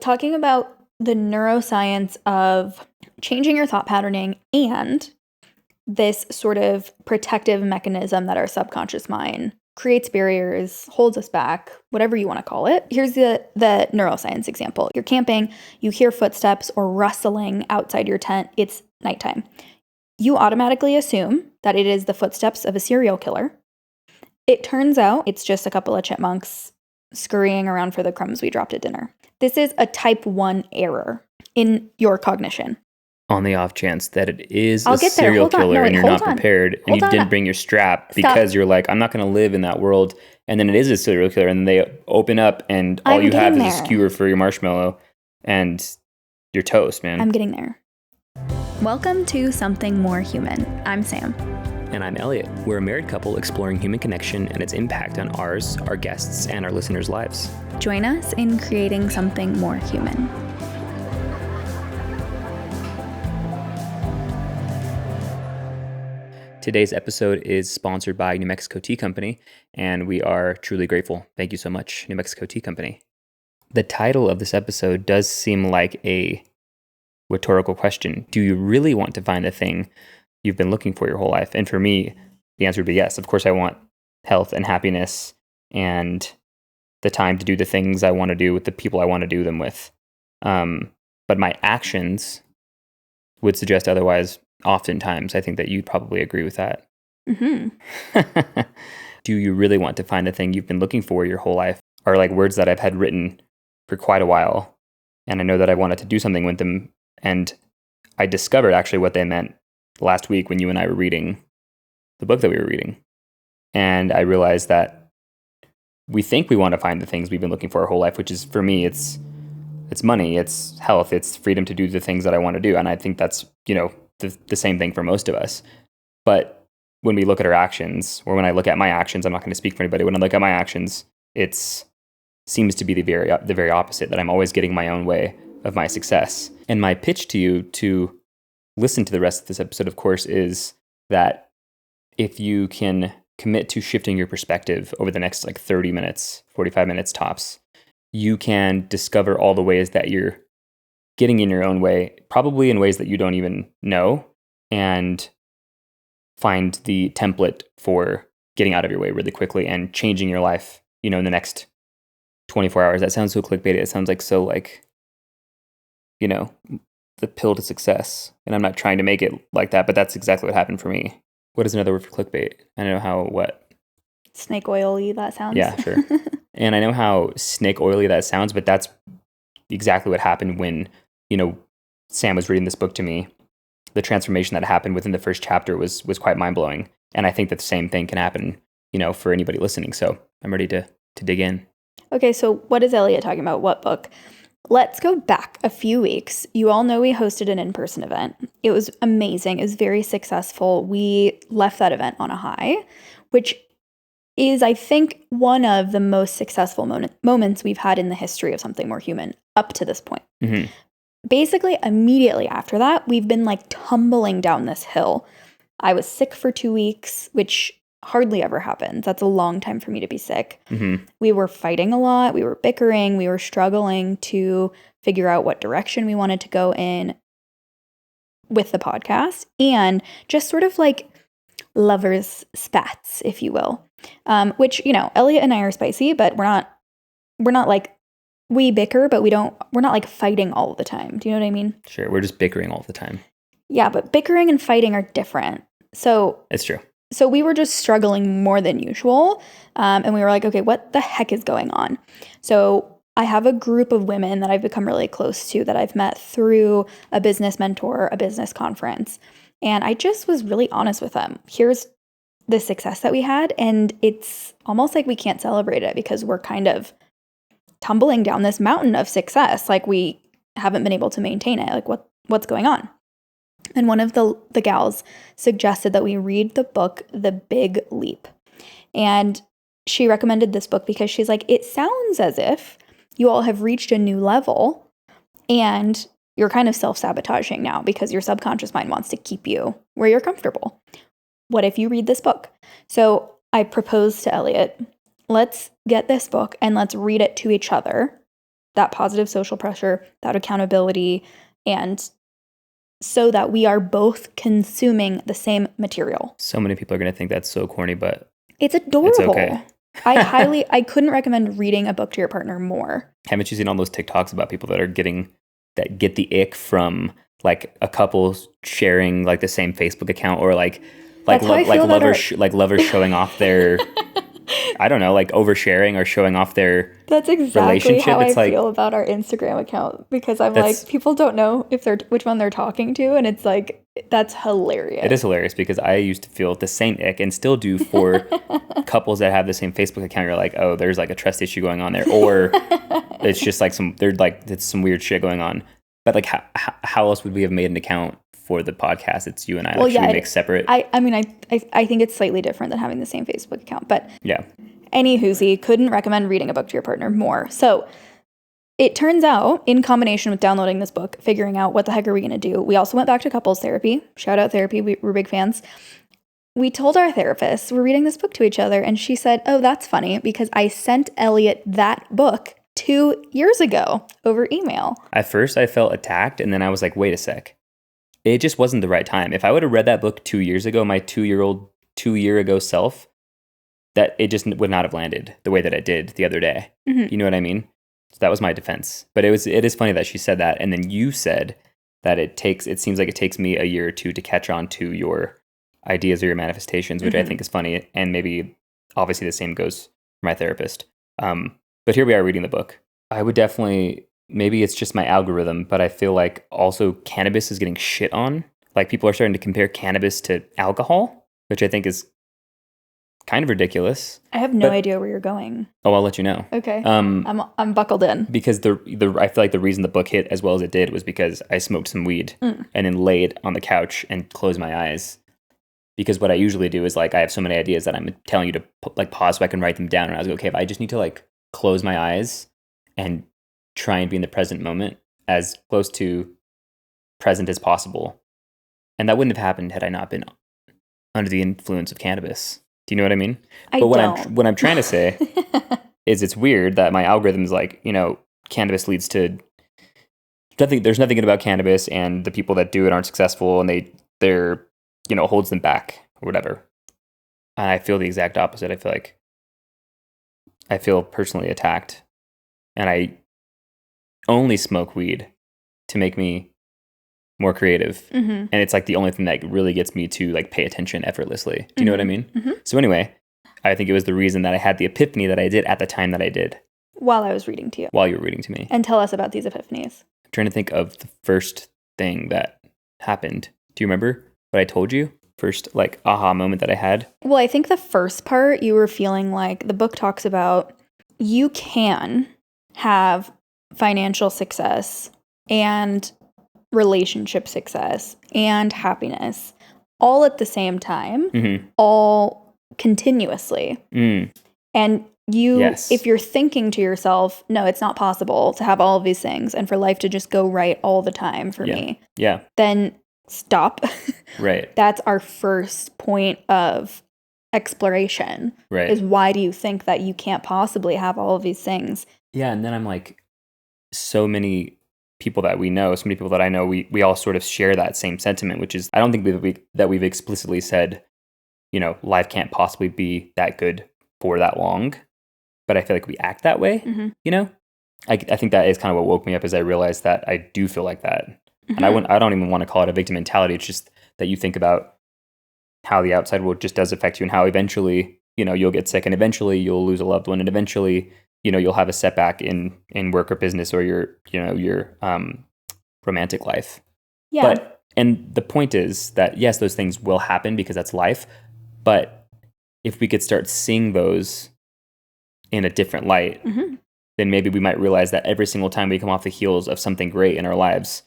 talking about the neuroscience of changing your thought patterning and this sort of protective mechanism that our subconscious mind creates barriers, holds us back, whatever you want to call it. Here's the neuroscience example. You're camping, you hear footsteps or rustling outside your tent. It's nighttime. You automatically assume that it is the footsteps of a serial killer. It turns out it's just a couple of chipmunks scurrying around for the crumbs we dropped at dinner. This is a type 1 error in your cognition. On the off chance that it is a serial killer and you're not prepared and you didn't bring your strap because you're like, I'm not going to live in that world. And then it is a serial killer and they open up and all you have is a skewer for your marshmallow and you're toast, man. I'm getting there. Welcome to Something More Human. I'm Sam. And I'm Elliot. We're a married couple exploring human connection and its impact on ours, our guests, and our listeners' lives. Join us in creating something more human. Today's episode is sponsored by New Mexico Tea Company, and we are truly grateful. Thank you so much, New Mexico Tea Company. The title of this episode does seem like a rhetorical question. Do you really want to find the thing you've been looking for your whole life? And for me, the answer would be yes. Of course, I want health and happiness and the time to do the things I want to do with the people I want to do them with. But my actions would suggest otherwise. Oftentimes, I think that you'd probably agree with that. Mm-hmm. Do you really want to find the thing you've been looking for your whole life? Are like words that I've had written for quite a while. And I know that I wanted to do something with them. And I discovered actually what they meant last week when you and I were reading the book that we were reading. And I realized that we think we want to find the things we've been looking for our whole life, which is, for me, it's money, it's health, it's freedom to do the things that I want to do. And I think that's, the same thing for most of us. But when we look at our actions, or when I look at my actions, I'm not going to speak for anybody. When I look at my actions, it seems to be the very opposite, that I'm always getting my own way of my success. And my pitch to you to listen to the rest of this episode, of course, is that if you can commit to shifting your perspective over the next 30 minutes, 45 minutes tops, you can discover all the ways that you're getting in your own way, probably in ways that you don't even know, and find the template for getting out of your way really quickly and changing your life, in the next 24 hours. That sounds so clickbaity. It sounds the pill to success. And I'm not trying to make it like that, but that's exactly what happened for me. What is another word for clickbait? I know how snake oily that sounds. Yeah, sure. And I know how snake oily that sounds, but that's exactly what happened when, Sam was reading this book to me. The transformation that happened within the first chapter was quite mind-blowing. And I think that the same thing can happen, for anybody listening. So I'm ready to dig in. Okay, so what is Elliot talking about? What book? Let's go back a few weeks. You all know we hosted an in-person event. It was amazing. It was very successful. We left that event on a high, which is, I think, one of the most successful moments we've had in the history of Something More Human up to this point. Mm-hmm. Basically, immediately after that, we've been tumbling down this hill. I was sick for 2 weeks, which hardly ever happens. That's a long time for me to be sick. Mm-hmm. We were fighting a lot. We were bickering. We were struggling to figure out what direction we wanted to go in with the podcast, and just sort of lovers' spats, if you will. Which, Elliot and I are spicy, but we're not we bicker, but we're not fighting all the time. Do you know what I mean? Sure. We're just bickering all the time. Yeah, but bickering and fighting are different. So it's true. So we were just struggling more than usual. And we were like, okay, what the heck is going on? So I have a group of women that I've become really close to that I've met through a business mentor, a business conference. And I just was really honest with them. Here's the success that we had. And it's almost like we can't celebrate it because we're kind of tumbling down this mountain of success. We haven't been able to maintain it. What's going on? And one of the gals suggested that we read the book, The Big Leap. And she recommended this book because she's like, it sounds as if you all have reached a new level and you're kind of self-sabotaging now because your subconscious mind wants to keep you where you're comfortable. What if you read this book? So I proposed to Elliot, let's get this book and let's read it to each other that positive social pressure, that accountability, and so that we are both consuming the same material. So many people are going to think that's so corny, but it's adorable. It's okay. I couldn't recommend reading a book to your partner more. Haven't you seen all those TikToks about people that get the ick from like a couple sharing like the same Facebook account, or like lovers showing off their I don't know, like oversharing or showing off their That's exactly relationship. how It's I like, feel about our Instagram account, because I'm like, people don't know which one they're talking to, and it's like, that's hilarious. It is hilarious because I used to feel the same ick and still do for couples that have the same Facebook account. You're like, oh, there's like a trust issue going on there, or it's just like it's some weird shit going on. But like, how else would we have made an account for the podcast? It's you and I. Should we make separate? I mean, I think it's slightly different than having the same Facebook account, but yeah. Anywhoosie, couldn't recommend reading a book to your partner more. So it turns out, in combination with downloading this book, figuring out what the heck are we going to do, we also went back to couples therapy. Shout out therapy. We're big fans. We told our therapist we're reading this book to each other, and she said, oh, that's funny because I sent Elliot that book 2 years ago over email. At first, I felt attacked, and then I was like, wait a sec. It just wasn't the right time. If I would have read that book 2 years ago, my 2-year ago self, that it just would not have landed the way that it did the other day. Mm-hmm. You know what I mean? So that was my defense. But it is funny that she said that, and then you said that it seems like it takes me a year or two to catch on to your ideas or your manifestations, which I think is funny, and maybe obviously the same goes for my therapist. But here we are reading the book. I would definitely, maybe it's just my algorithm, but I feel like also cannabis is getting shit on. Like people are starting to compare cannabis to alcohol, which I think is kind of ridiculous. I have no idea where you're going. Oh, I'll let you know. Okay. I'm buckled in. Because I feel like the reason the book hit as well as it did was because I smoked some weed and then laid on the couch and closed my eyes. Because what I usually do is like I have so many ideas that I'm telling you to like pause so I can write them down. And I was like, okay, if I just need to like close my eyes and try and be in the present moment as close to present as possible. And that wouldn't have happened had I not been under the influence of cannabis. Do you know what I mean? What I'm trying to say is it's weird that my algorithm is like, cannabis leads to nothing. There's nothing good about cannabis, and the people that do it aren't successful, and they're holds them back or whatever. And I feel the exact opposite. I feel personally attacked, and I only smoke weed to make me more creative. Mm-hmm. And it's like the only thing that really gets me to like pay attention effortlessly. Do you know what I mean? Mm-hmm. So anyway, I think it was the reason that I had the epiphany that I did at the time that I did. While I was reading to you. While you were reading to me. And tell us about these epiphanies. I'm trying to think of the first thing that happened. Do you remember what I told you? First like aha moment that I had? Well, I think the first part you were feeling like the book talks about you can have financial success and relationship success and happiness all at the same time, all continuously. And if you're thinking to yourself, no, it's not possible to have all of these things and for life to just go right all the time for me, then stop. Right. That's our first point of exploration. Right. Is why do you think that you can't possibly have all of these things? Yeah. And then I'm like, so many people that we know, so many people that I know, we all sort of share that same sentiment, which is I don't think we've explicitly said, life can't possibly be that good for that long, but I feel like we act that way. I think that is kind of what woke me up, as I realized that I do feel like that. And I don't even want to call it a victim mentality. It's just that you think about how the outside world just does affect you, and how eventually you'll get sick, and eventually you'll lose a loved one, and eventually you'll have a setback in work or business or your romantic life. Yeah. And the point is that, yes, those things will happen because that's life. But if we could start seeing those in a different light, then maybe we might realize that every single time we come off the heels of something great in our lives,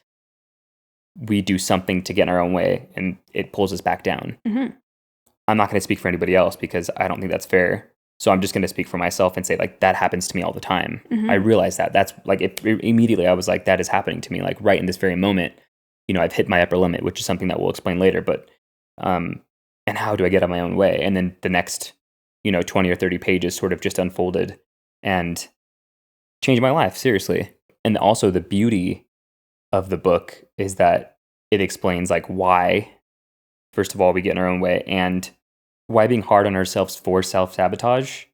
we do something to get in our own way and it pulls us back down. I'm not going to speak for anybody else because I don't think that's fair. So I'm just going to speak for myself and say, like, that happens to me all the time. I realize that. That's like, immediately I was like, that is happening to me. Like right in this very moment, I've hit my upper limit, which is something that we'll explain later. But, and how do I get out of my own way? And then the next, 20 or 30 pages sort of just unfolded. And changed my life, seriously. And also the beauty of the book is that it explains like why, first of all, we get in our own way, and why being hard on ourselves for self-sabotage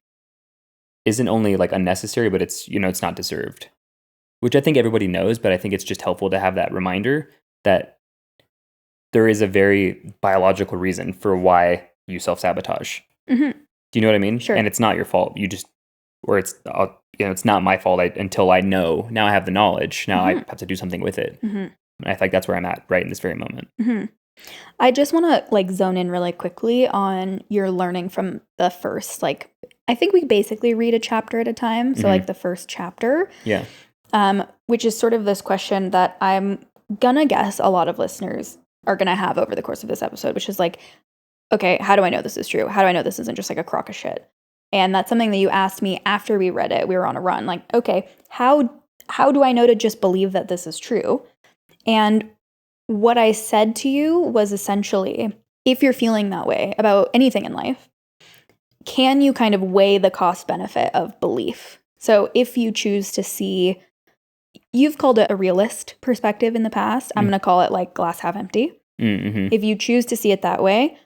isn't only like unnecessary, but it's, it's not deserved, which I think everybody knows, but I think it's just helpful to have that reminder that there is a very biological reason for why you self-sabotage. Mm-hmm. Do you know what I mean? Sure. And it's not your fault. You just, or it's not my fault until I know. Now I have the knowledge. Now I have to do something with it. Mm-hmm. And I think that's where I'm at right in this very moment. Mm-hmm. I just want to like zone in really quickly on your learning from the first, like, I think we basically read a chapter at a time. So like the first chapter. Yeah. Which is sort of this question that I'm gonna guess a lot of listeners are gonna have over the course of this episode, which is like, okay, how do I know this is true? How do I know this isn't just like a crock of shit? And that's something that you asked me after we read it. We were on a run. Like, okay, how do I know to just believe that this is true? And what I said to you was essentially, if you're feeling that way about anything in life, can you kind of weigh the cost benefit of belief? So if you choose to see, you've called it a realist perspective in the past. I'm going to call it like glass half empty. Mm-hmm. If you choose to see it that way,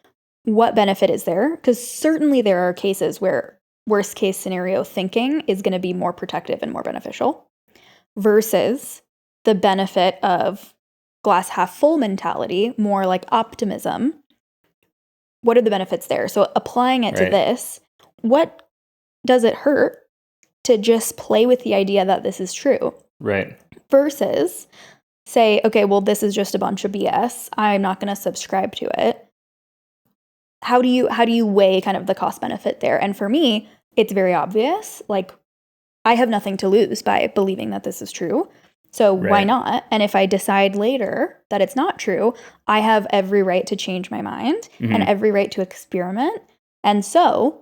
what benefit is there? Because certainly there are cases where worst case scenario thinking is going to be more protective and more beneficial versus the benefit of glass half full mentality, more like optimism. What are the benefits there? So applying it to this, what does it hurt to just play with the idea that this is true? Right. Versus say, okay, well, this is just a bunch of BS. I'm not going to subscribe to it. How do you weigh kind of the cost benefit there? And for me, it's very obvious. Like, I have nothing to lose by believing that this is true. So why not? And if I decide later that it's not true, I have every right to change my mind and every right to experiment. And so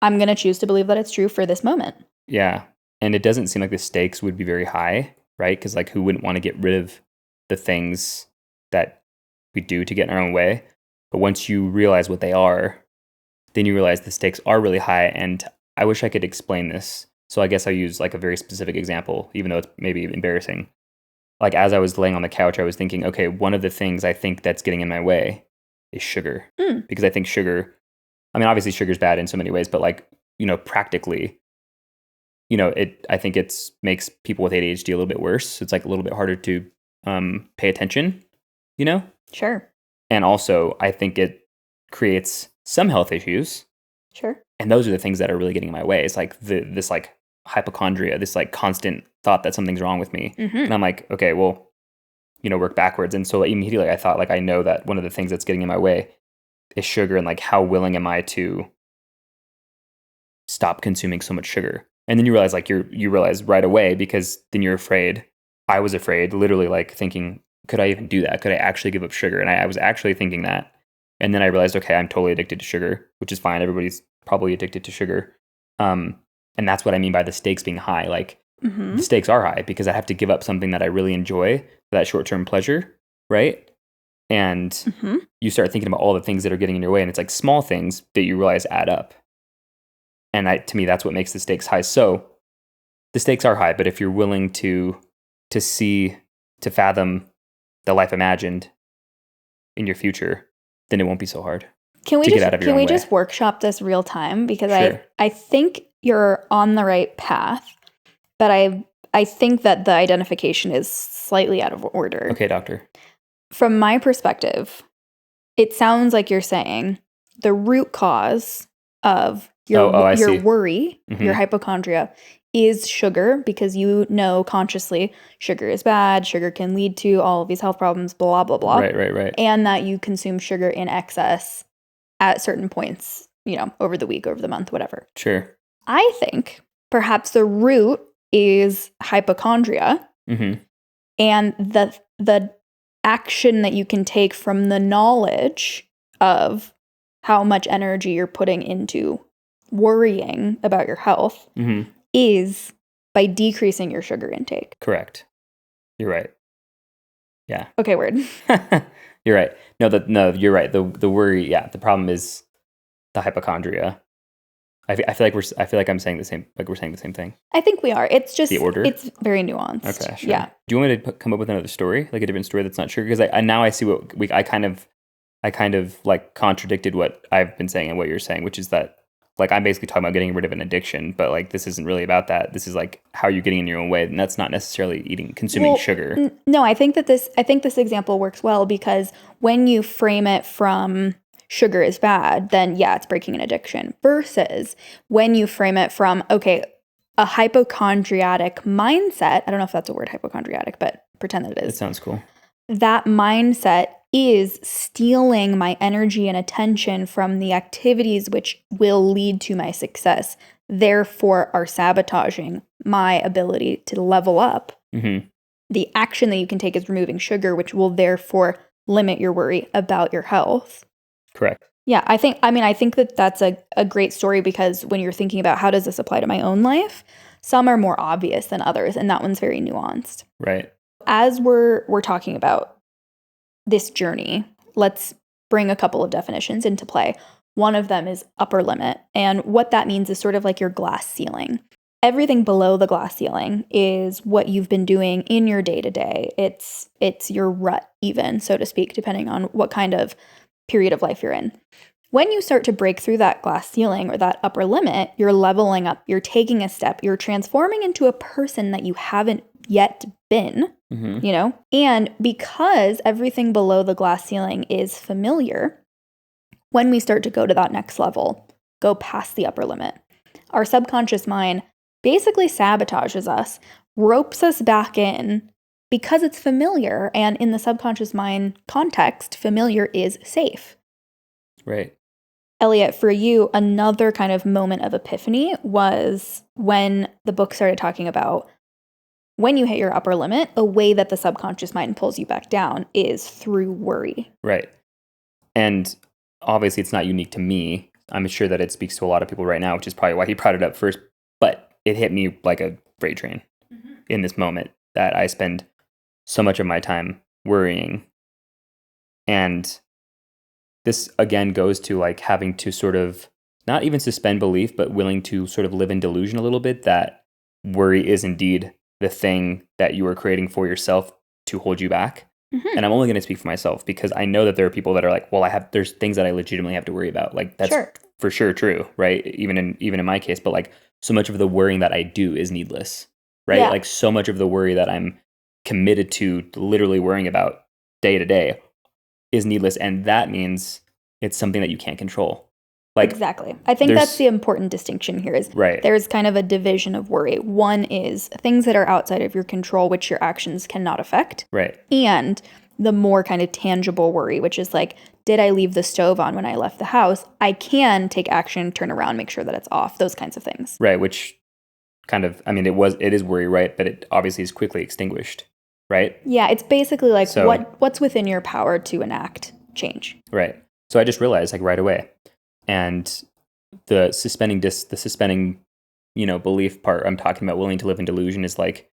I'm going to choose to believe that it's true for this moment. Yeah. And it doesn't seem like the stakes would be very high, right? Because like who wouldn't want to get rid of the things that we do to get in our own way? But once you realize what they are, then you realize the stakes are really high. And I wish I could explain this. So I guess I'll use like a very specific example, even though it's maybe embarrassing. Like as I was laying on the couch, I was thinking, okay, one of the things I think that's getting in my way is sugar. Because I think sugar, I mean, obviously sugar's bad in so many ways, but like, practically, I think it's makes people with ADHD a little bit worse. It's like a little bit harder to pay attention, Sure. And also, I think it creates some health issues. Sure. And those are the things that are really getting in my way. It's like this like hypochondria, this like constant thought that something's wrong with me. And I'm like, okay, well, work backwards. And so immediately I thought like, I know that one of the things that's getting in my way is sugar, and like how willing am I to stop consuming so much sugar? And then you realize like you realize right away, because then you're afraid. I was afraid, literally like thinking, could I even do that? Could I actually give up sugar? And I was actually thinking that. And then I realized, okay, I'm totally addicted to sugar, which is fine. Everybody's probably addicted to sugar. And that's what I mean by the stakes being high. Like the stakes are high because I have to give up something that I really enjoy for that short-term pleasure, right? And you start thinking about all the things that are getting in your way, and it's like small things that you realize add up. And to me, that's what makes the stakes high. So the stakes are high, but if you're willing to fathom the life imagined in your future, then it won't be so hard. Can we just workshop this real time? Because sure. I think you're on the right path, but I think that the identification is slightly out of order. Okay, doctor. From my perspective, it sounds like you're saying the root cause of your worry, your hypochondria, is sugar, because consciously sugar is bad, sugar can lead to all of these health problems, blah, blah, blah. Right. And that you consume sugar in excess at certain points, over the week, over the month, whatever. Sure. I think perhaps the root is hypochondria, and the action that you can take from the knowledge of how much energy you're putting into worrying about your health is by decreasing your sugar intake. Correct. You're right. Yeah. Okay, word. You're right. No, you're right. The worry, the problem is the hypochondria. I feel like I'm saying the same, like we're saying the same thing. I think we are. It's just, The order? it's very nuanced. Okay, sure. Yeah. Do you want me to come up with another story, like a different story that's not sugar? Because I now I see what I kind of like contradicted what I've been saying and what you're saying, which is that like I'm basically talking about getting rid of an addiction, but like this isn't really about that. This is like how you're getting in your own way, and that's not necessarily consuming sugar. No, I think this example works well because when you frame it from sugar is bad, then yeah, it's breaking an addiction. Versus when you frame it from, okay, a hypochondriac mindset, I don't know if that's a word, hypochondriac, but pretend that it is. It sounds cool. That mindset is stealing my energy and attention from the activities which will lead to my success, therefore are sabotaging my ability to level up. Mm-hmm. The action that you can take is removing sugar, which will therefore limit your worry about your health. Correct. Yeah, I think that that's a great story because when you're thinking about how does this apply to my own life, some are more obvious than others, and that one's very nuanced. Right. As we're talking about this journey, let's bring a couple of definitions into play. One of them is upper limit, and what that means is sort of like your glass ceiling. Everything below the glass ceiling is what you've been doing in your day-to-day. It's your rut even, so to speak, depending on what kind of period of life you're in. When you start to break through that glass ceiling or that upper limit, you're leveling up, you're taking a step, you're transforming into a person that you haven't yet been, you know? And because everything below the glass ceiling is familiar, when we start to go to that next level, go past the upper limit, our subconscious mind basically sabotages us, ropes us back in because it's familiar. And in the subconscious mind context, familiar is safe. Right. Elliot, for you, another kind of moment of epiphany was when the book started talking about when you hit your upper limit, a way that the subconscious mind pulls you back down is through worry. Right. And obviously it's not unique to me. I'm sure that it speaks to a lot of people right now, which is probably why he brought it up first. But it hit me like a freight train in this moment that I spend so much of my time worrying. And this again goes to like having to sort of not even suspend belief, but willing to sort of live in delusion a little bit that worry is indeed the thing that you are creating for yourself to hold you back. And I'm only going to speak for myself because I know that there are people that are like, well, there's things that I legitimately have to worry about. Like that's for sure true, right? Even in my case, but like so much of the worrying that I do is needless, right? Yeah. Like so much of the worry that I'm committed to literally worrying about day to day is needless. And that means it's something that you can't control. Like, exactly. I think that's the important distinction here is there's kind of a division of worry. One is things that are outside of your control, which your actions cannot affect. Right. And the more kind of tangible worry, which is like, did I leave the stove on when I left the house? I can take action, turn around, make sure that it's off, those kinds of things. Right. Which kind of, I mean, it is worry, right? But it obviously is quickly extinguished, right? Yeah. It's basically like what's within your power to enact change. Right. So I just realized like right away. And the suspending, belief part I'm talking about, willing to live in delusion, is like,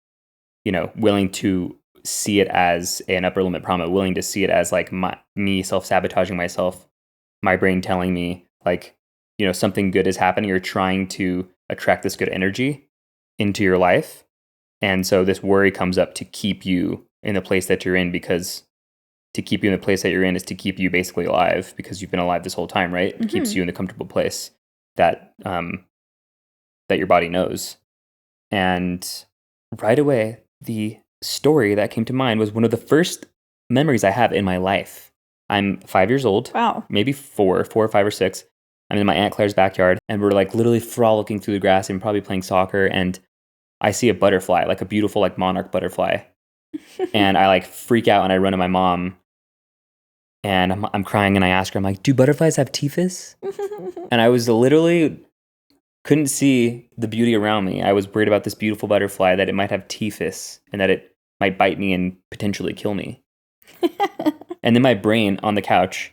willing to see it as an upper limit problem, willing to see it as like me self-sabotaging myself, my brain telling me like, something good is happening. You're trying to attract this good energy into your life. And so this worry comes up to keep you in the place that you're in, because to keep you in the place that you're in is to keep you basically alive, because you've been alive this whole time, right? It keeps you in the comfortable place that that your body knows. And right away, the story that came to mind was one of the first memories I have in my life. I'm 5 years old. Wow. Maybe 4 or 5 or 6. I'm in my Aunt Claire's backyard, and we're like literally frolicking through the grass and probably playing soccer. And I see a butterfly, like a beautiful like monarch butterfly. And I like freak out and I run to my mom. And I'm crying and I ask her, I'm like, do butterflies have typhus? And I was literally couldn't see the beauty around me. I was worried about this beautiful butterfly, that it might have typhus and that it might bite me and potentially kill me. And then my brain on the couch,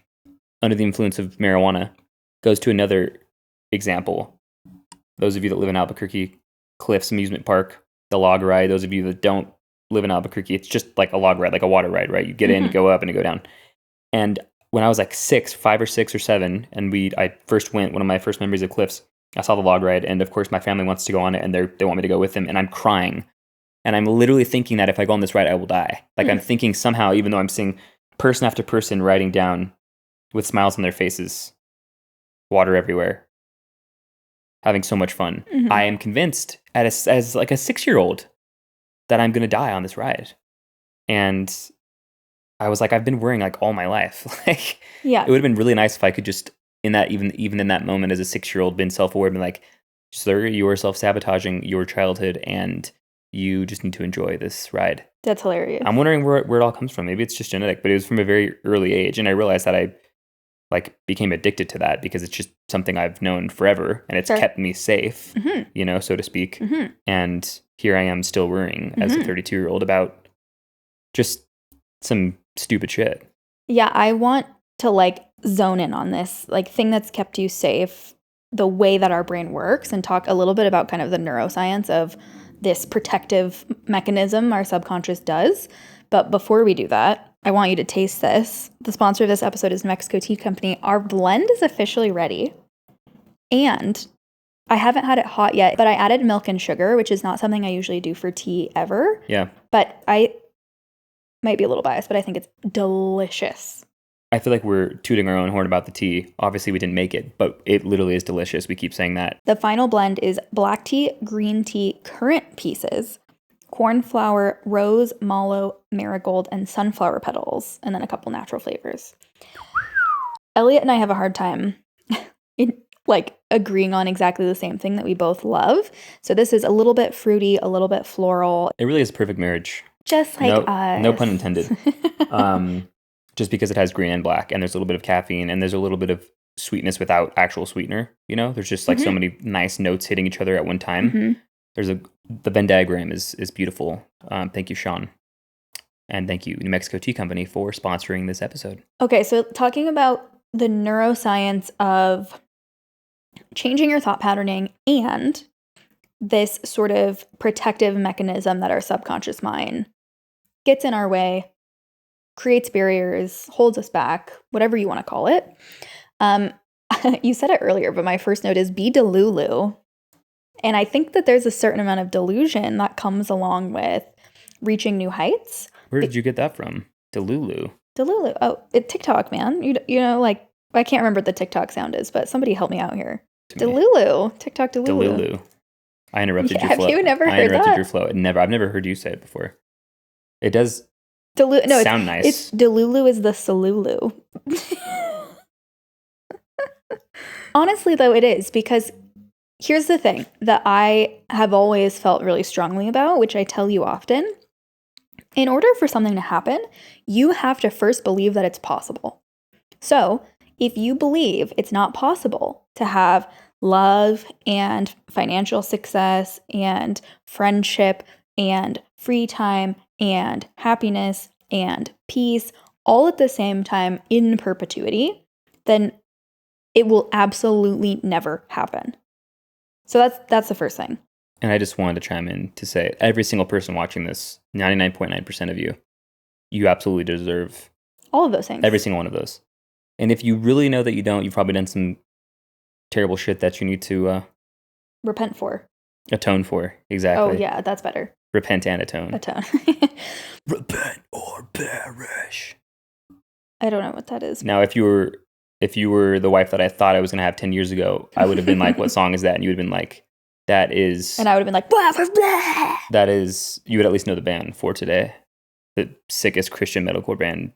under the influence of marijuana, goes to another example. Those of you that live in Albuquerque, Cliffs Amusement Park, the log ride. Those of you that don't live in Albuquerque, it's just like a log ride, like a water ride, right? You get in, you go up, and you go down. And when I was like 5 or 6 or 7, and I first went, one of my first memories of Cliffs I saw the log ride, and of course my family wants to go on it, and they want me to go with them, and I'm crying. And I'm literally thinking that if I go on this ride, I will die. Like, I'm thinking somehow, even though I'm seeing person after person riding down with smiles on their faces, water everywhere, having so much fun, I am convinced as like a 6-year-old that I'm going to die on this ride. And I was like, I've been worrying like all my life. Like, Yeah. it would have been really nice if I could just in that even in that moment as a 6-year-old been self-aware and been like, sir, you are self-sabotaging your childhood and you just need to enjoy this ride. That's hilarious. I'm wondering where it all comes from. Maybe it's just genetic, but it was from a very early age. And I realized that I like became addicted to that because it's just something I've known forever and it's kept me safe, you know, so to speak. And here I am still worrying as a 32-year-old about just some stupid shit. Yeah, I want to like zone in on this like thing that's kept you safe, the way that our brain works, and talk a little bit about kind of the neuroscience of this protective mechanism our subconscious does. But before we do that, I want you to taste this. The sponsor of this episode is Mexico Tea Company. Our blend is officially ready. And I haven't had it hot yet, but I added milk and sugar, which is not something I usually do for tea ever. Yeah. But I might be a little biased, but I think it's delicious. I feel like we're tooting our own horn about the tea. Obviously, we didn't make it, but it literally is delicious. We keep saying that. The final blend is black tea, green tea, currant pieces, corn flour, rose, mallow, marigold, and sunflower petals, and then a couple natural flavors. Elliot and I have a hard time like agreeing on exactly the same thing that we both love. So this is a little bit fruity, a little bit floral. It really is a perfect marriage. Just like us. No pun intended. Just because it has green and black, and there's a little bit of caffeine, and there's a little bit of sweetness without actual sweetener. You know, there's just like so many nice notes hitting each other at one time. The Venn diagram is beautiful. Thank you, Sean. And thank you, New Mexico Tea Company, for sponsoring this episode. Okay, so talking about the neuroscience of changing your thought patterning and this sort of protective mechanism that our subconscious mind gets in our way, creates barriers, holds us back, whatever you want to call it. You said it earlier, but my first note is be delulu. And I think that there's a certain amount of delusion that comes along with reaching new heights. Where did you get that from? Delulu. Delulu. Oh, TikTok, man. You know, like, I can't remember what the TikTok sound is, but somebody help me out here. Delulu. TikTok Delulu. Delulu. I interrupted your flow. Have you never heard that? I interrupted your flow. I've never heard you say it before. It does sound nice. It's Delulu is the Salulu. Honestly, though, it is, because here's the thing that I have always felt really strongly about, which I tell you often. In order for something to happen, you have to first believe that it's possible. So if you believe it's not possible to have love and financial success and friendship and free time and happiness and peace all at the same time in perpetuity, then it will absolutely never happen. So that's the first thing. And I just wanted to chime in to say, every single person watching this, 99.9% of you absolutely deserve all of those things. Every single one of those. And if you really know that you don't, you've probably done some terrible shit that you need to repent for. Atone for, exactly. Oh, yeah, that's better. Repent and atone. Atone. Repent or perish. I don't know what that is. Now, if you were the wife that I thought I was going to have 10 years ago, I would have been like, what song is that? And you would have been like, that is... And I would have been like, blah, blah, blah. That is... You would at least know the band For Today. The sickest Christian metalcore band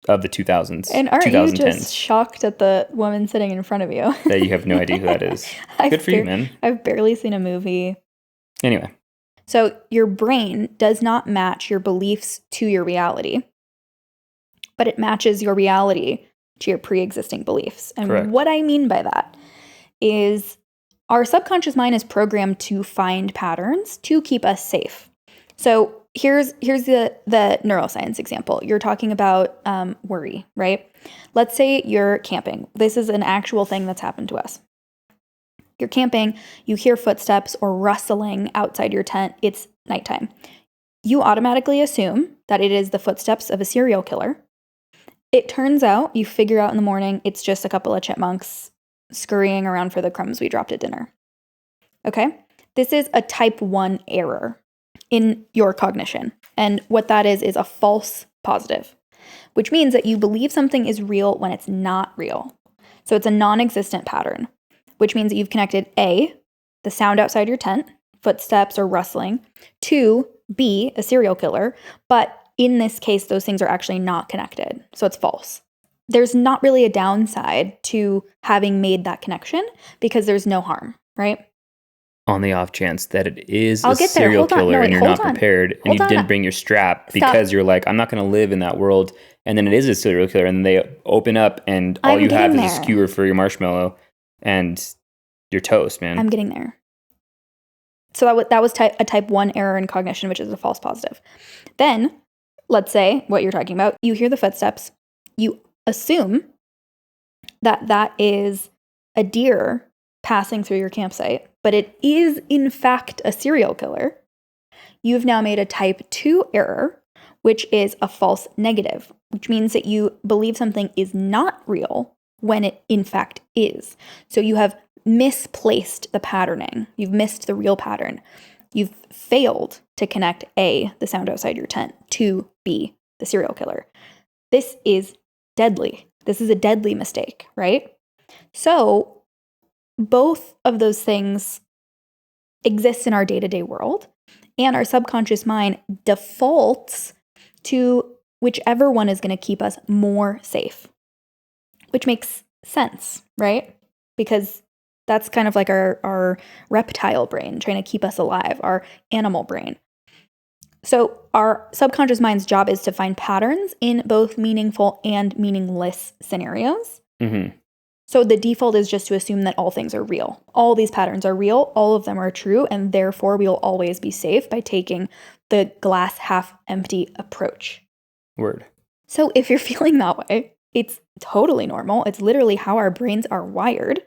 of the 2000s. And aren't you just shocked at the woman sitting in front of you? That you have no idea who that is. Good for you, man. I've barely seen a movie. Anyway. So your brain does not match your beliefs to your reality, but it matches your reality to your pre-existing beliefs. And Correct. What I mean by that is our subconscious mind is programmed to find patterns to keep us safe. So here's the neuroscience example. You're talking about worry, right? Let's say you're camping. This is an actual thing that's happened to us. You're camping, you hear footsteps or rustling outside your tent. It's nighttime. You automatically assume that it is the footsteps of a serial killer. It turns out, you figure out in the morning, it's just a couple of chipmunks scurrying around for the crumbs we dropped at dinner. Okay? This is a type 1 error in your cognition. And what that is a false positive, which means that you believe something is real when it's not real. So it's a non-existent pattern, which means that you've connected A, the sound outside your tent, footsteps or rustling, to B, a serial killer, but in this case, those things are actually not connected. So it's false. There's not really a downside to having made that connection because there's no harm, right? On the off chance that it is I'll a get there. serial Hold on. killer No, wait, and you're hold not on. prepared and Hold you on. didn't bring your strap Stop. because you're like, I'm not going to live in that world. And then it is a serial killer and they open up and all I'm you have getting is a there. skewer for your marshmallow and you're toast, man. I'm getting there. So that was a type 1 error in cognition, which is a false positive. Then, let's say what you're talking about, you hear the footsteps, you assume that that is a deer passing through your campsite, but it is in fact a serial killer. You've now made a type 2 error, which is a false negative, which means that you believe something is not real when it in fact is. So you have misplaced the patterning. You've missed the real pattern. You've failed to connect A, the sound outside your tent, to B, the serial killer. This is deadly. This is a deadly mistake, right? So both of those things exist in our day-to-day world, and our subconscious mind defaults to whichever one is going to keep us more safe, which makes sense, right? Because that's kind of like our reptile brain trying to keep us alive, our animal brain. So our subconscious mind's job is to find patterns in both meaningful and meaningless scenarios. Mm-hmm. So the default is just to assume that all things are real. All these patterns are real, all of them are true, and therefore we will always be safe by taking the glass half empty approach. Word. So if you're feeling that way, it's totally normal. It's literally how our brains are wired.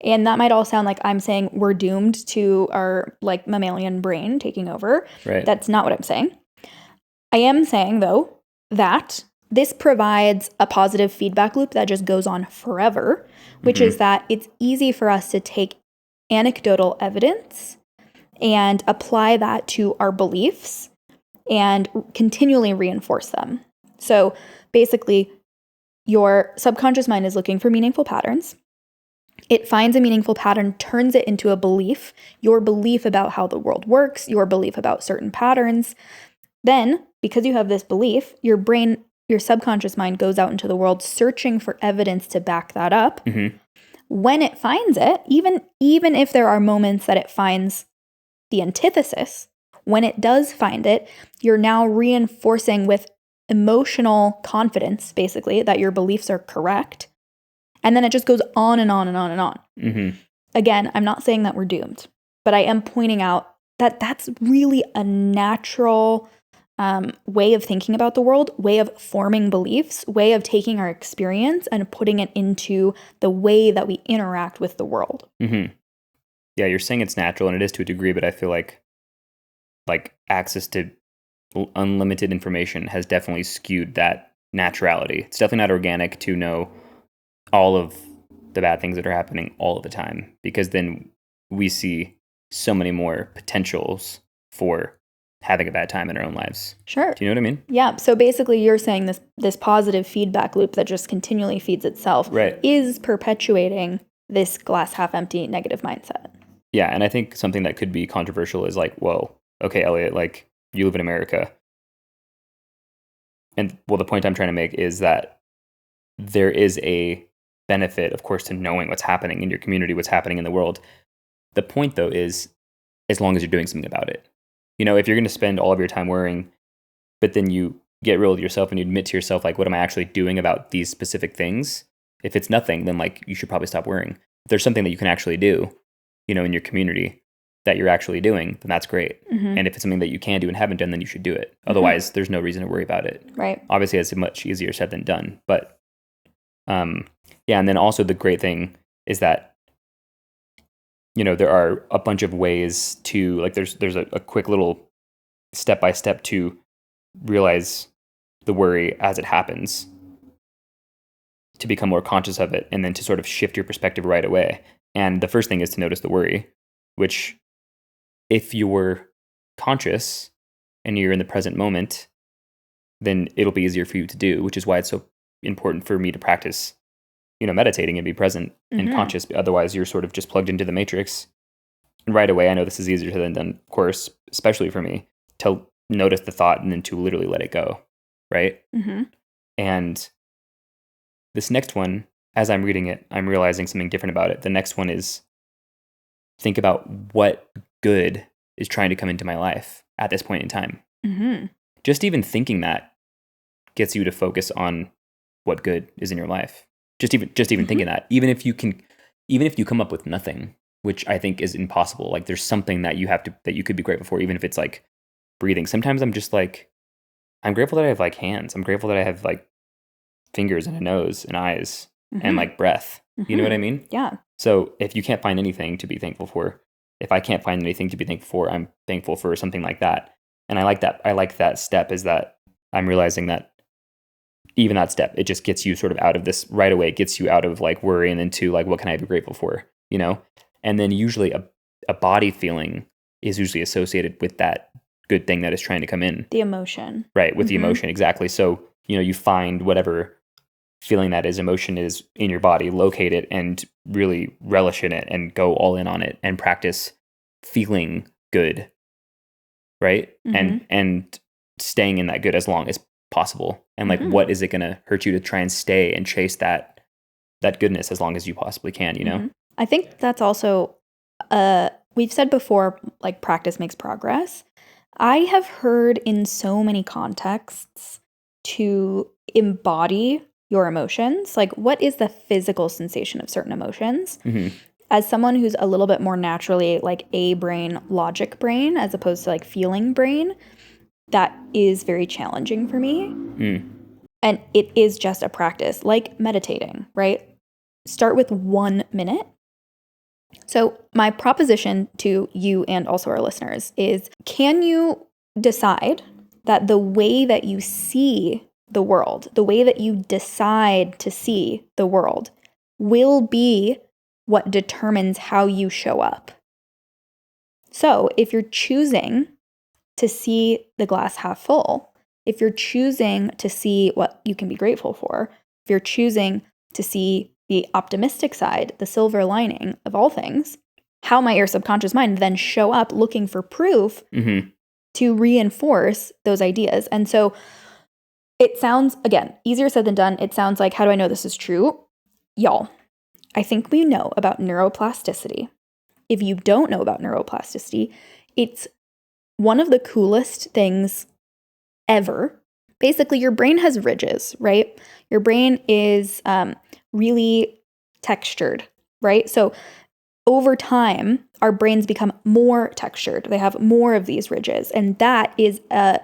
And that might all sound like I'm saying we're doomed to our like mammalian brain taking over. Right. That's not what I'm saying. I am saying, though, that this provides a positive feedback loop that just goes on forever, which is that it's easy for us to take anecdotal evidence and apply that to our beliefs and continually reinforce them. So basically, your subconscious mind is looking for meaningful patterns. It finds a meaningful pattern, turns it into a belief, your belief about how the world works, your belief about certain patterns. Then, because you have this belief, your brain, your subconscious mind goes out into the world searching for evidence to back that up. Mm-hmm. When it finds it, even if there are moments that it finds the antithesis, when it does find it, you're now reinforcing with emotional confidence, basically, that your beliefs are correct. And then it just goes on and on and on and on. Mm-hmm. Again, I'm not saying that we're doomed, but I am pointing out that that's really a natural way of thinking about the world, way of forming beliefs, way of taking our experience and putting it into the way that we interact with the world. Mm-hmm. Yeah, you're saying it's natural, and it is to a degree, but I feel like access to unlimited information has definitely skewed that naturality. It's definitely not organic to know all of the bad things that are happening all of the time, because then we see so many more potentials for having a bad time in our own lives. Sure. Do you know what I mean? Yeah. So basically you're saying this positive feedback loop that just continually feeds itself is perpetuating this glass half empty negative mindset. Yeah. And I think something that could be controversial is like, well, okay, Elliot, like you live in America. And well, the point I'm trying to make is that there is a benefit, of course, to knowing what's happening in your community, what's happening in the world. The point, though, is as long as you're doing something about it. You know, if you're going to spend all of your time worrying, but then you get real with yourself and you admit to yourself, like, what am I actually doing about these specific things? If it's nothing, then like you should probably stop worrying. If there's something that you can actually do, you know, in your community that you're actually doing, then that's great. Mm-hmm. And if it's something that you can do and haven't done, then you should do it. Otherwise, there's no reason to worry about it. Right. Obviously, it's much easier said than done. But yeah, and then also the great thing is that, you know, there are a bunch of ways to, like, there's a quick little step-by-step to realize the worry as it happens, to become more conscious of it, and then to sort of shift your perspective right away. And the first thing is to notice the worry. which if you're conscious and you're in the present moment, then it'll be easier for you to do, which is why it's so important for me to practice, meditating and be present and conscious. Otherwise, you're sort of just plugged into the matrix. And right away, I know this is easier said than done, of course, especially for me, to notice the thought and then to literally let it go, right? And this next one, as I'm reading it, I'm realizing something different about it. The next one is think about what good is trying to come into my life at this point in time. Just even thinking that gets you to focus on what good is in your life. Just even thinking that, even if you come up with nothing, which I think is impossible. Like there's something that you could be grateful for, even if it's like breathing. Sometimes I'm just like, I'm grateful that I have like hands. I'm grateful that I have like fingers and a nose and eyes and like breath. You know what I mean? Yeah. So if you can't find anything to be thankful for, if I can't find anything to be thankful for, I'm thankful for something like that. And I like that. I like that step is that I'm realizing that even that step, it just gets you sort of out of this right away. It gets you out of like worry and into like, what can I be grateful for? And then usually a body feeling is usually associated with that good thing that is trying to come in. The emotion. Right. With the emotion. Exactly. So, you find whatever feeling that is emotion is in your body, locate it and really relish in it and go all in on it and practice feeling good. Right. And staying in that good as long as possible. And like, what is it going to hurt you to try and stay and chase that goodness as long as you possibly can, I think that's also, we've said before, like practice makes progress. I have heard in so many contexts to embody your emotions. Like, what is the physical sensation of certain emotions? As someone who's a little bit more naturally like a brain, logic brain, as opposed to like feeling brain, that is very challenging for me. And it is just a practice, like meditating, right? Start with 1 minute. So my proposition to you and also our listeners is, can you decide that the way that you see the world, the way that you decide to see the world, will be what determines how you show up? So if you're choosing to see the glass half full, if you're choosing to see what you can be grateful for, if you're choosing to see the optimistic side, the silver lining of all things, how might your subconscious mind then show up looking for proof to reinforce those ideas? And so it sounds, again, easier said than done. It sounds like, how do I know this is true? Y'all, I think we know about neuroplasticity. If you don't know about neuroplasticity, it's one of the coolest things ever. Basically, your brain has ridges, right? Your brain is really textured, right? So over time, our brains become more textured. They have more of these ridges. And that is a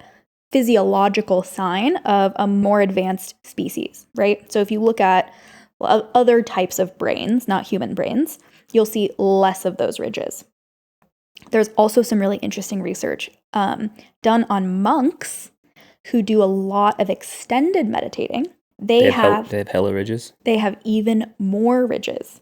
physiological sign of a more advanced species, right? So if you look at other types of brains, not human brains, you'll see less of those ridges. There's also some really interesting research done on monks who do a lot of extended meditating. They have hella ridges. They have even more ridges.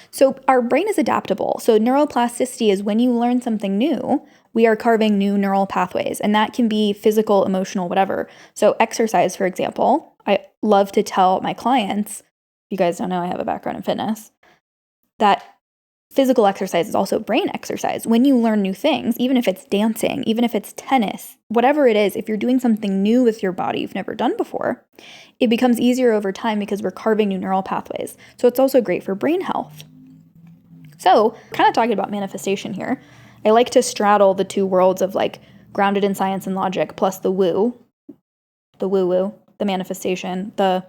So our brain is adaptable. So neuroplasticity is when you learn something new, we are carving new neural pathways, and that can be physical, emotional, whatever. So exercise, for example, I love to tell my clients, you guys don't know I have a background in fitness, that physical exercise is also brain exercise. When you learn new things, even if it's dancing, even if it's tennis, whatever it is, if you're doing something new with your body you've never done before, it becomes easier over time because we're carving new neural pathways. So it's also great for brain health. So, kind of talking about manifestation here, I like to straddle the two worlds of like grounded in science and logic plus the woo-woo, the manifestation, the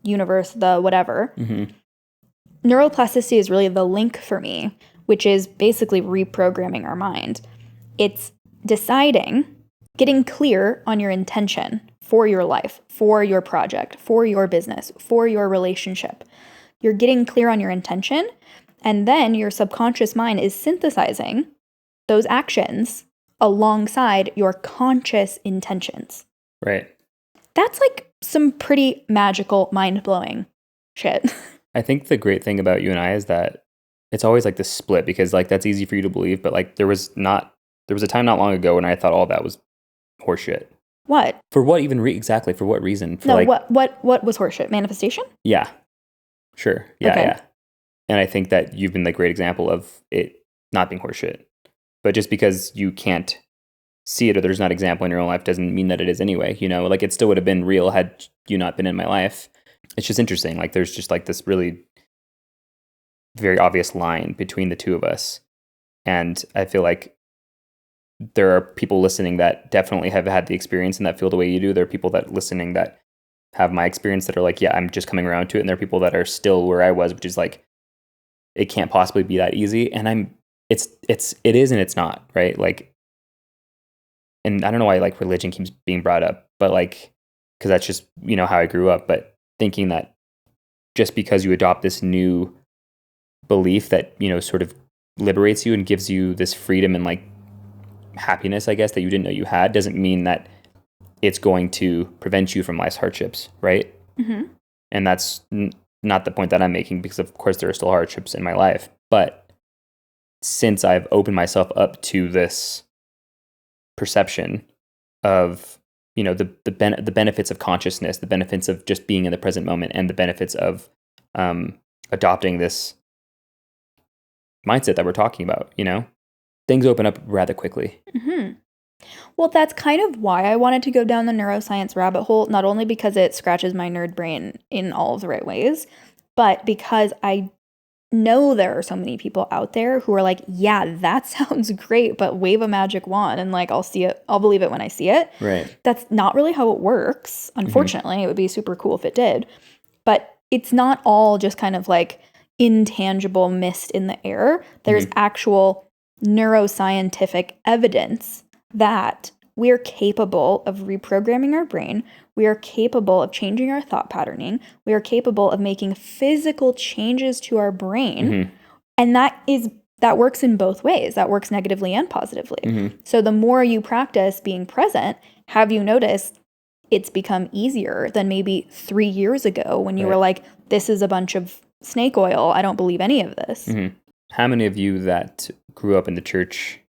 universe, the whatever. Neuroplasticity is really the link for me, which is basically reprogramming our mind. It's deciding, getting clear on your intention for your life, for your project, for your business, for your relationship. You're getting clear on your intention, and then your subconscious mind is synthesizing those actions alongside your conscious intentions. Right. That's like some pretty magical, mind-blowing shit. I think the great thing about you and I is that it's always like this split because like that's easy for you to believe, but like there was a time not long ago when I thought all that was horseshit. What? For what even exactly? For what reason? For No, like what was horseshit? Manifestation? yeah, sure, yeah, Okay. yeah. And I think that you've been the great example of it not being horseshit. But just because you can't see it or there's not an example in your own life doesn't mean that it is anyway. You know, like it still would have been real had you not been in my life. It's just interesting. Like there's just like this really very obvious line between the two of us. And I feel like there are people listening that definitely have had the experience and that feel the way you do. There are people that listening that have my experience that are like, yeah, I'm just coming around to it. And there are people that are still where I was, which is like, it can't possibly be that easy. And it is and it's not, right? Like, and I don't know why like religion keeps being brought up, but like, because that's just, you know, how I grew up. But thinking that just because you adopt this new belief that, you know, sort of liberates you and gives you this freedom and like happiness, I guess, that you didn't know you had, doesn't mean that it's going to prevent you from life's hardships, right? Mm-hmm. And that's not the point that I'm making, because of course there are still hardships in my life. But since I've opened myself up to this perception of, you know, the benefits of consciousness, the benefits of just being in the present moment, and the benefits of adopting this mindset that we're talking about, you know, things open up rather quickly. Mm-hmm. Well, that's kind of why I wanted to go down the neuroscience rabbit hole, not only because it scratches my nerd brain in all of the right ways, but because I know there are so many people out there who are like, yeah, that sounds great, but wave a magic wand and like, I'll see it, I'll believe it when I see it. Right. That's not really how it works. Unfortunately, It would be super cool if it did. But it's not all just kind of like intangible mist in the air. There's actual neuroscientific evidence that we're capable of reprogramming our brain. We are capable of changing our thought patterning. We are capable of making physical changes to our brain. And that works in both ways. That works negatively and positively. So the more you practice being present, have you noticed it's become easier than maybe 3 years ago when you were like, this is a bunch of snake oil. I don't believe any of this. How many of you that grew up in the church,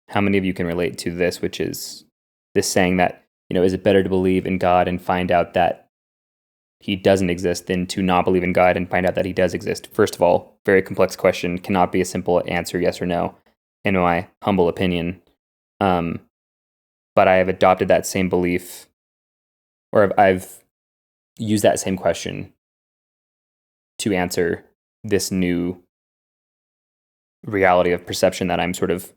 how many of you can relate to this, which is this saying that, you know, is it better to believe in God and find out that he doesn't exist than to not believe in God and find out that he does exist? First of all, very complex question, cannot be a simple answer, yes or no, in my humble opinion. But I have adopted that same belief, or I've used that same question to answer this new reality of perception that I'm sort of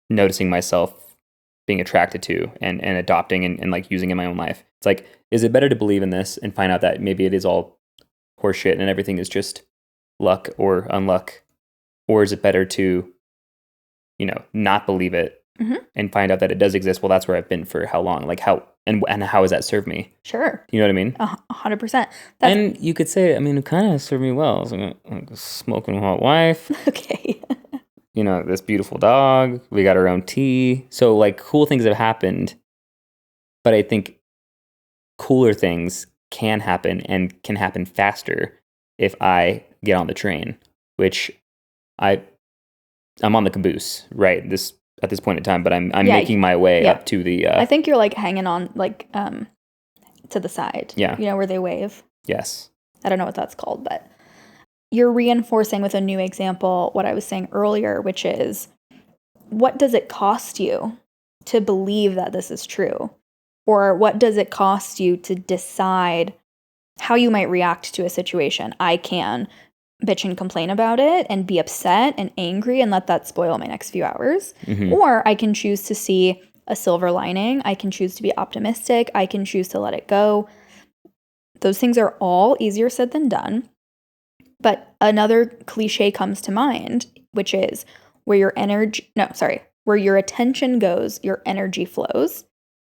noticing myself being attracted to and adopting and like using in my own life. It's like, is it better to believe in this and find out that maybe it is all horseshit and everything is just luck or unluck? Or is it better to, you know, not believe it and find out that it does exist? Well, that's where I've been for how long? Like how, and how has that served me? Sure. You know what I mean? 100%. And you could say, I mean, it kind of served me well. So, like a smoking hot wife. Okay. You know, this beautiful dog. We got our own tea. So, like, cool things have happened. But I think cooler things can happen and can happen faster if I get on the train, which I'm on the caboose, right? At this point in time, but I'm making my way up to the. I think you're like hanging on like to the side. Yeah. You know where they wave. Yes. I don't know what that's called, but you're reinforcing with a new example what I was saying earlier, which is, what does it cost you to believe that this is true? Or what does it cost you to decide how you might react to a situation? I can bitch and complain about it and be upset and angry and let that spoil my next few hours. Or I can choose to see a silver lining. I can choose to be optimistic. I can choose to let it go. Those things are all easier said than done. But another cliche comes to mind, which is where your attention goes, your energy flows.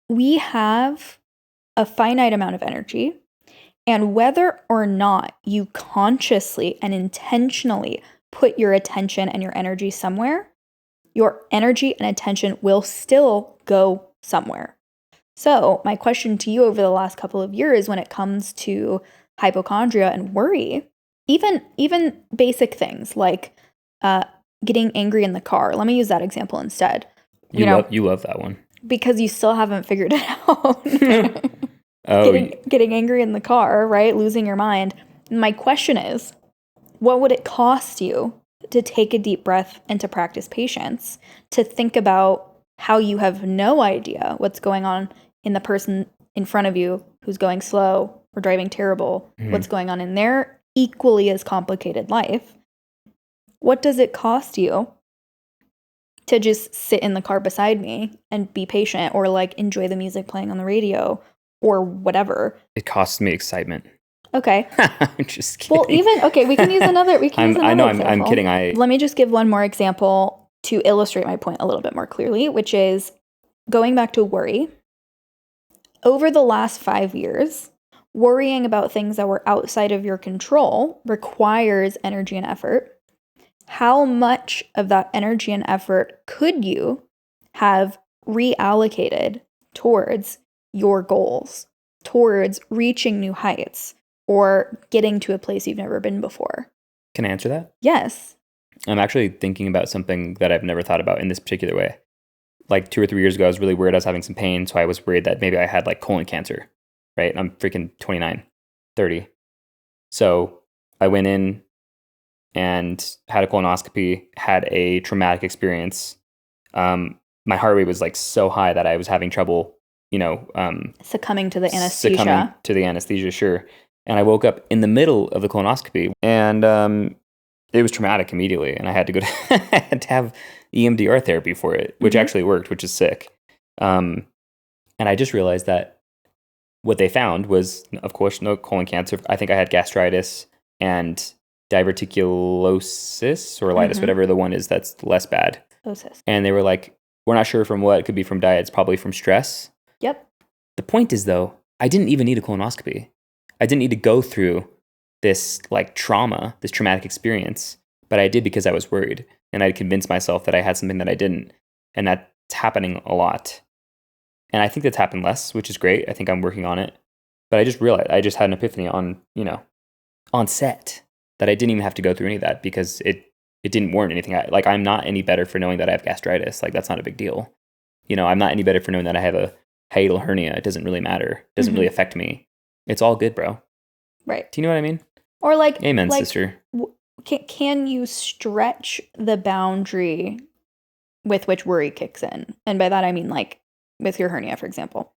We have a finite amount of energy. And whether or not you consciously and intentionally put your attention and your energy somewhere, your energy and attention will still go somewhere. So my question to you over the last couple of years when it comes to hypochondria and worry, even basic things like getting angry in the car. Let me use that example instead. You love that one. Because you still haven't figured it out. Oh, getting angry in the car, right? Losing your mind. My question is, what would it cost you to take a deep breath and to practice patience, to think about how you have no idea what's going on in the person in front of you who's going slow or driving terrible, what's going on in their equally as complicated life? What does it cost you to just sit in the car beside me and be patient, or like enjoy the music playing on the radio or whatever? It costs me excitement. Okay. I'm just kidding. Well, we can use another I know, example. I'm kidding. Let me just give one more example to illustrate my point a little bit more clearly, which is going back to worry. Over the last 5 years, worrying about things that were outside of your control requires energy and effort. How much of that energy and effort could you have reallocated towards your goals, towards reaching new heights, or getting to a place you've never been before? Can I answer that? Yes. I'm actually thinking about something that I've never thought about in this particular way. Like 2 or 3 years ago, I was really worried I was having some pain, so I was worried that maybe I had like colon cancer, right? I'm freaking 29, 30. So I went in and had a colonoscopy, had a traumatic experience. My heart rate was like so high that I was having trouble, succumbing to the anesthesia. Sure. And I woke up in the middle of the colonoscopy, and it was traumatic immediately. And I had to I had to have EMDR therapy for it, which actually worked, which is sick. And I just realized that what they found was, of course, no colon cancer. I think I had gastritis and diverticulosis or colitis, whatever the one is that's less bad. Osis. And they were like, we're not sure from what. It could be from diet. It's probably from stress. Yep. The point is, though, I didn't even need a colonoscopy. I didn't need to go through this like trauma, this traumatic experience, but I did because I was worried. And I'd convinced myself that I had something that I didn't. And that's happening a lot. And I think that's happened less, which is great. I think I'm working on it. But I just realized, I just had an epiphany on set that I didn't even have to go through any of that because it didn't warrant anything. I'm not any better for knowing that I have gastritis. Like, that's not a big deal. I'm not any better for knowing that I have a hiatal hernia. It doesn't really matter. It doesn't really affect me. It's all good, bro. Right. Do you know what I mean? Or like, amen, sister. Can you stretch the boundary with which worry kicks in? And by that, I mean like with your hernia, for example.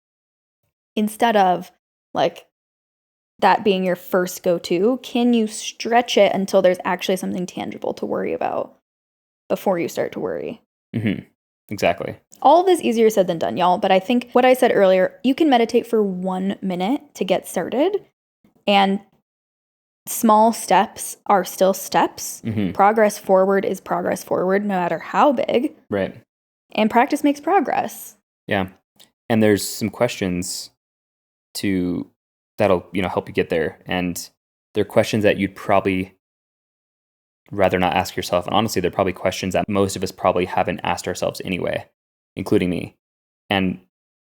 Instead of like that being your first go-to, can you stretch it until there's actually something tangible to worry about before you start to worry? Exactly. All of this easier said than done, y'all. But I think what I said earlier, you can meditate for 1 minute to get started. And small steps are still steps. Progress forward is progress forward, no matter how big. Right. And practice makes progress. Yeah. And there's some questions that'll help you get there. And they're questions that you'd probably rather not ask yourself. And honestly, they're probably questions that most of us probably haven't asked ourselves anyway, including me. And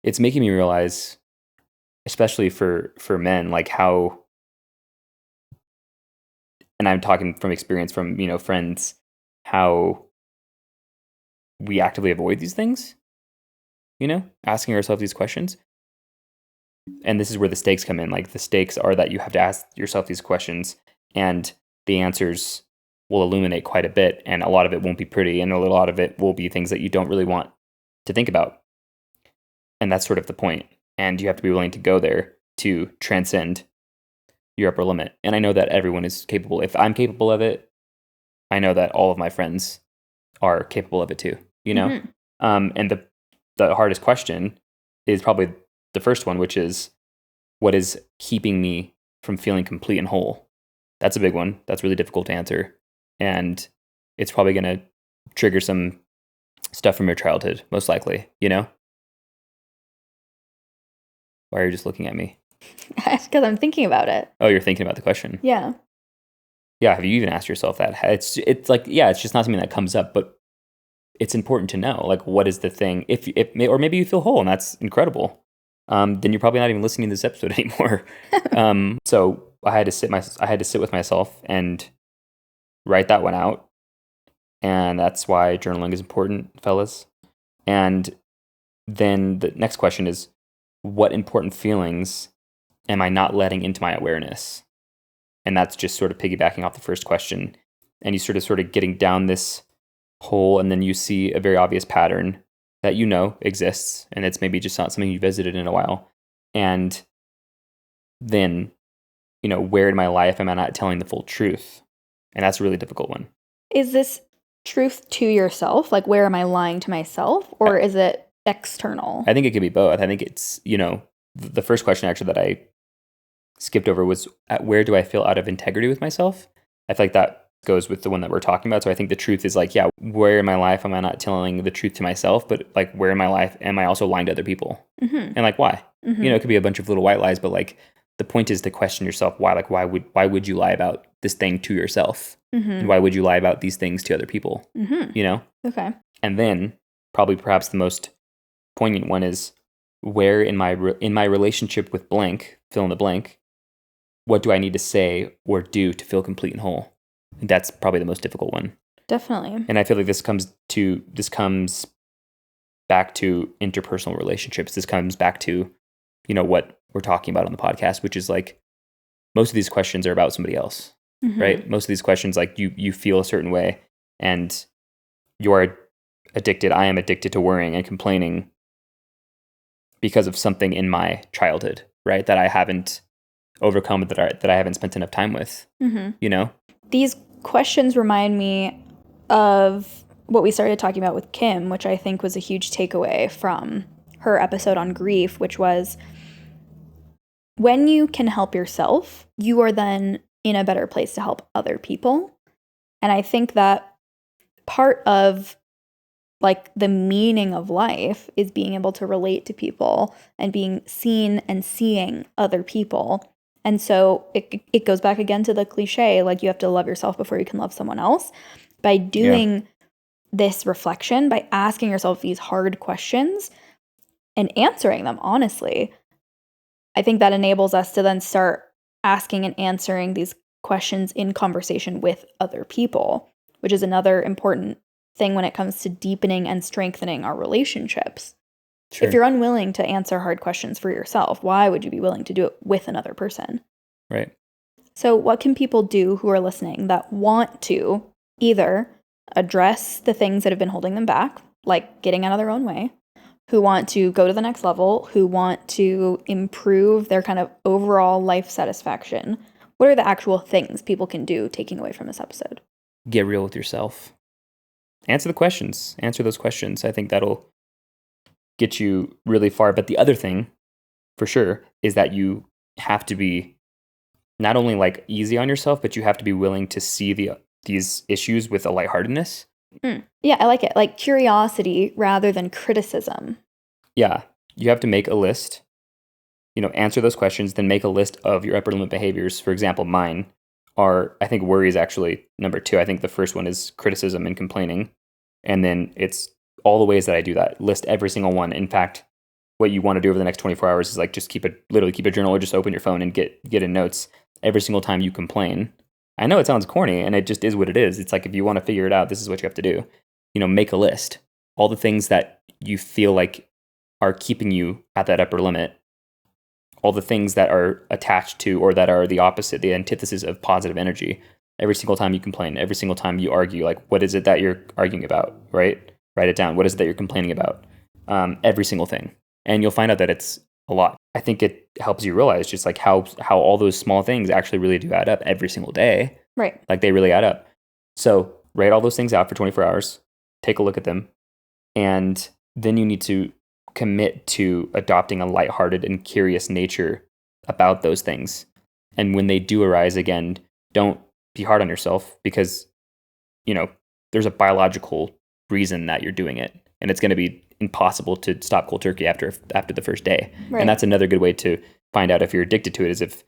it's making me realize, especially for men, like how, and I'm talking from experience from, friends, how we actively avoid these things, asking ourselves these questions. And this is where the stakes come in. Like, the stakes are that you have to ask yourself these questions, and the answers will illuminate quite a bit. And a lot of it won't be pretty, and a lot of it will be things that you don't really want to think about. And that's sort of the point. And you have to be willing to go there to transcend your upper limit. And I know that everyone is capable. If I'm capable of it, I know that all of my friends are capable of it too, And the hardest question is probably the first one, which is, what is keeping me from feeling complete and whole? That's a big one. That's really difficult to answer. And it's probably going to trigger some stuff from your childhood, most likely, Why are you just looking at me? Because I'm thinking about it. Oh, you're thinking about the question? Yeah. Yeah, have you even asked yourself that? It's like, yeah, it's just not something that comes up, but it's important to know, like, what is the thing? If or maybe you feel whole, and that's incredible. Then you're probably not even listening to this episode anymore. So I had to sit with myself and write that one out. And that's why journaling is important, fellas. And then the next question is, what important feelings am I not letting into my awareness? And that's just sort of piggybacking off the first question. And you sort of getting down this hole, and then you see a very obvious pattern that you know exists, and it's maybe just not something you visited in a while. And then, where in my life am I not telling the full truth? And that's a really difficult one. Is this truth to yourself? Like, where am I lying to myself? Or is it external? I think it could be both. I think it's, the first question actually that I skipped over was, where do I feel out of integrity with myself? I feel like that goes with the one that we're talking about. So I think the truth is like, where in my life am I not telling the truth to myself? But like, where in my life am I also lying to other people? Mm-hmm. And like, why? Mm-hmm. It could be a bunch of little white lies, but like, the point is to question yourself. Why? Like, why would you lie about this thing to yourself? Mm-hmm. And why would you lie about these things to other people? Mm-hmm. Okay. And then perhaps the most poignant one is, where in my relationship with blank, fill in the blank, what do I need to say or do to feel complete and whole? And that's probably the most difficult one. Definitely. And I feel like this comes back to interpersonal relationships. This comes back to, what we're talking about on the podcast, which is like, most of these questions are about somebody else, right? Most of these questions, like you feel a certain way, and you are addicted. I am addicted to worrying and complaining because of something in my childhood, right? That I haven't overcome, that I haven't spent enough time with, These questions remind me of what we started talking about with Kim, which I think was a huge takeaway from her episode on grief, which was, when you can help yourself, you are then in a better place to help other people. And I think that part of like the meaning of life is being able to relate to people and being seen and seeing other people. And so it goes back again to the cliche, like you have to love yourself before you can love someone else. By doing this reflection, by asking yourself these hard questions and answering them honestly, I think that enables us to then start asking and answering these questions in conversation with other people, which is another important thing when it comes to deepening and strengthening our relationships. Sure. If you're unwilling to answer hard questions for yourself, why would you be willing to do it with another person? Right. So what can people do who are listening that want to either address the things that have been holding them back, like getting out of their own way, who want to go to the next level, who want to improve their kind of overall life satisfaction? What are the actual things people can do taking away from this episode? Get real with yourself. Answer the questions. Answer those questions. I think that'll get you really far. But the other thing, for sure, is that you have to be not only like easy on yourself, but you have to be willing to see these issues with a lightheartedness. Yeah, I like it. Like curiosity rather than criticism. Yeah. You have to make a list, answer those questions, then make a list of your upper limit behaviors. For example, mine are, I think worry is actually number 2. I think the first one is criticism and complaining. And then it's all the ways that I do that. List every single one. In fact, what you want to do over the next 24 hours is like just literally keep a journal, or just open your phone and get in notes every single time you complain. I know it sounds corny, and it just is what it is. It's like, if you want to figure it out, this is what you have to do. Make a list. All the things that you feel like are keeping you at that upper limit. All the things that are attached to, or that are the opposite, the antithesis of positive energy. Every single time you complain, every single time you argue, like, what is it that you're arguing about, right? Write it down. What is it that you're complaining about? Every single thing. And you'll find out that it's a lot. I think it helps you realize just like how all those small things actually really do add up every single day. Right. Like they really add up. So write all those things out for 24 hours, take a look at them, and then you need to commit to adopting a lighthearted and curious nature about those things. And when they do arise again, don't be hard on yourself, because, there's a biological reason that you're doing it. And it's going to be impossible to stop cold turkey after the first day. Right. And that's another good way to find out if you're addicted to it, is if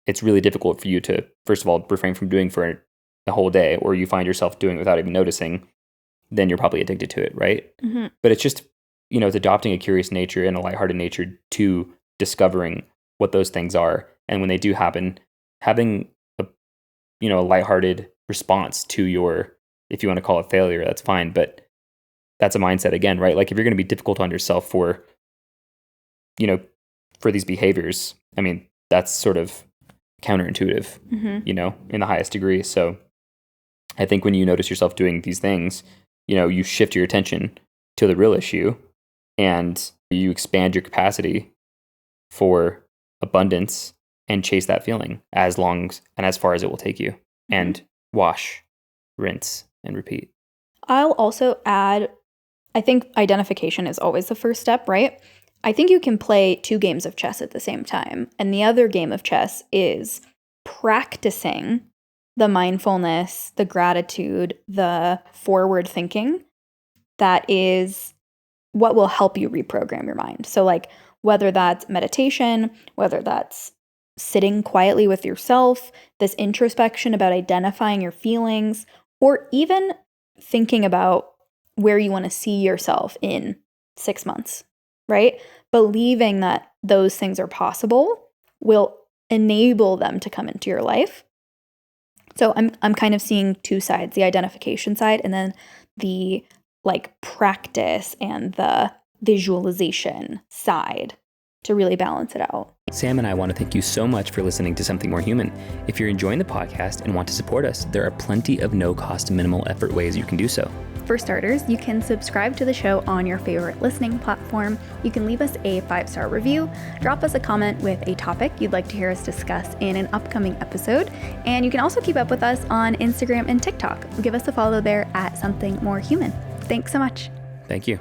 it's really difficult for you to, first of all, refrain from doing for a whole day, or you find yourself doing it without even noticing, then you're probably addicted to it, right? Mm-hmm. But it's just, it's adopting a curious nature and a lighthearted nature to discovering what those things are. And when they do happen, having a lighthearted response to your if you want to call it failure, that's fine. But that's a mindset again, right? Like if you're going to be difficult on yourself for, for these behaviors, I mean, that's sort of counterintuitive, in the highest degree. So I think when you notice yourself doing these things, you shift your attention to the real issue and you expand your capacity for abundance and chase that feeling as long and as far as it will take you, and wash, rinse, and repeat. I'll also add, I think identification is always the first step, right? I think you can play 2 games of chess at the same time. And the other game of chess is practicing the mindfulness, the gratitude, the forward thinking that is what will help you reprogram your mind. So like whether that's meditation, whether that's sitting quietly with yourself, this introspection about identifying your feelings, or even thinking about where you want to see yourself in 6 months, right? Believing that those things are possible will enable them to come into your life. So I'm kind of seeing 2 sides, the identification side and then the like practice and the visualization side to really balance it out. Sam and I want to thank you so much for listening to Something More Human. If you're enjoying the podcast and want to support us, there are plenty of no-cost, minimal effort ways you can do so. For starters, you can subscribe to the show on your favorite listening platform. You can leave us a 5-star review, drop us a comment with a topic you'd like to hear us discuss in an upcoming episode, and you can also keep up with us on Instagram and TikTok. Give us a follow there at Something More Human. Thanks so much. Thank you.